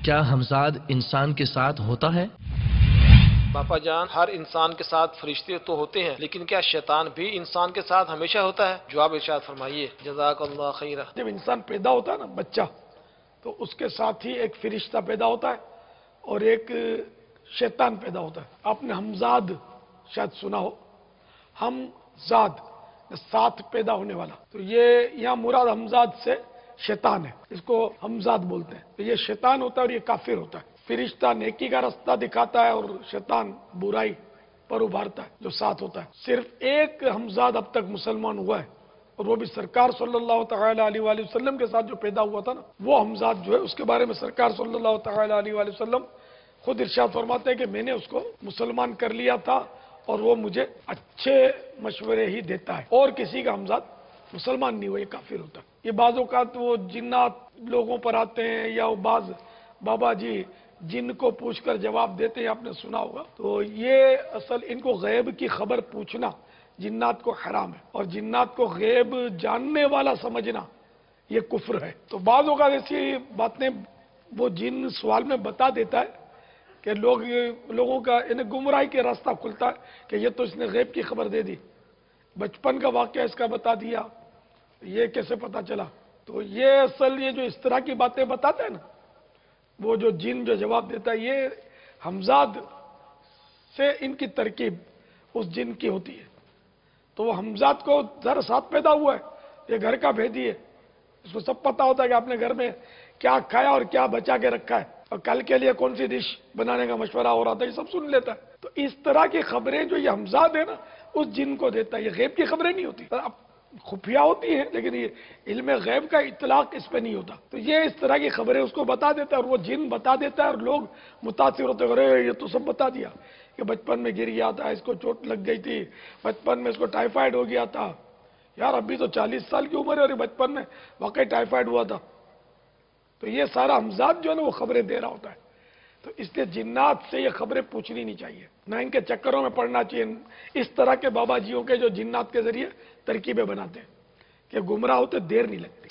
کیا ہمزاد انسان کے ساتھ ہوتا ہے؟ باپا جان، ہر انسان کے ساتھ فرشتے تو ہوتے ہیں، لیکن کیا شیطان بھی انسان کے ساتھ ہمیشہ ہوتا ہے؟ جواب ارشاد فرمائیے، جزاک اللہ خیرہ۔ جب انسان پیدا ہوتا ہے نا، بچہ، تو اس کے ساتھ ہی ایک فرشتہ پیدا ہوتا ہے اور ایک شیطان پیدا ہوتا ہے۔ آپ نے ہمزاد شاید سنا ہو، ہمزاد ساتھ پیدا ہونے والا، تو یہ یہاں مراد ہمزاد سے شیطان ہے، اس کو ہمزاد بولتے ہیں۔ تو یہ شیطان ہوتا ہے اور یہ کافر ہوتا ہے۔ فرشتہ نیکی کا رستہ دکھاتا ہے اور شیطان برائی پر ابھارتا ہے، جو ساتھ ہوتا ہے۔ صرف ایک ہمزاد اب تک مسلمان ہوا ہے، اور وہ بھی سرکار صلی اللہ تعالیٰ علیہ وآلہ وسلم کے ساتھ جو پیدا ہوا تھا نا، وہ ہمزاد جو ہے، اس کے بارے میں سرکار صلی اللہ تعالیٰ علیہ وآلہ وسلم خود ارشاد فرماتے ہیں کہ میں نے اس کو مسلمان کر لیا تھا اور وہ مجھے اچھے مشورے ہی دیتا ہے، اور کسی کا ہمزاد مسلمان نہیں ہوا، یہ کافر ہوتا ہے۔ یہ بعض اوقات وہ جنات لوگوں پر آتے ہیں، یا وہ بعض بابا جی جن کو پوچھ کر جواب دیتے ہیں، آپ نے سنا ہوگا، تو یہ اصل ان کو غیب کی خبر پوچھنا جنات کو حرام ہے، اور جنات کو غیب جاننے والا سمجھنا یہ کفر ہے۔ تو بعض اوقات ایسی باتیں وہ جن سوال میں بتا دیتا ہے کہ لوگوں کا انہیں گمراہی کے راستہ کھلتا ہے کہ یہ تو اس نے غیب کی خبر دے دی، بچپن کا واقعہ اس کا بتا دیا، یہ کیسے پتا چلا؟ تو یہ اصل یہ جو اس طرح کی باتیں بتاتے ہیں نا، وہ جو جن جو جواب دیتا ہے، یہ ہمزاد سے ان کی ترکیب اس جن کی ہوتی ہے۔ تو وہ ہمزاد کو ذرا ساتھ پیدا ہوا ہے، یہ گھر کا بھیدی ہے، اس کو سب پتا ہوتا ہے کہ آپ نے گھر میں کیا کھایا اور کیا بچا کے رکھا ہے، اور کل کے لیے کون سی ڈش بنانے کا مشورہ ہو رہا تھا، یہ سب سن لیتا ہے۔ تو اس طرح کی خبریں جو یہ ہمزاد ہے نا، اس جن کو دیتا ہے۔ یہ غیب کی خبریں نہیں ہوتی، اب خفیہ ہوتی ہیں، لیکن یہ علم غیب کا اطلاق اس پہ نہیں ہوتا۔ تو یہ اس طرح کی خبریں اس کو بتا دیتا ہے، اور وہ جن بتا دیتا ہے، اور لوگ متاثر ہوتے ہیں، ارے یہ تو سب بتا دیا کہ بچپن میں گر گیا تھا، اس کو چوٹ لگ گئی تھی، بچپن میں اس کو ٹائیفائڈ ہو گیا تھا، یار ابھی تو 40 سال کی عمر ہے اور بچپن میں واقعی ٹائیفائڈ ہوا تھا۔ تو یہ سارا ہمزاد جو ہے نا، وہ خبریں دے رہا ہوتا ہے۔ تو اس لیے جنات سے یہ خبریں پوچھنی نہیں چاہیے، نہ ان کے چکروں میں پڑنا چاہیے، اس طرح کے بابا جیوں کے جو جنات کے ذریعے ترکیبیں بناتے ہیں کہ گمراہ ہوتے دیر نہیں لگتی۔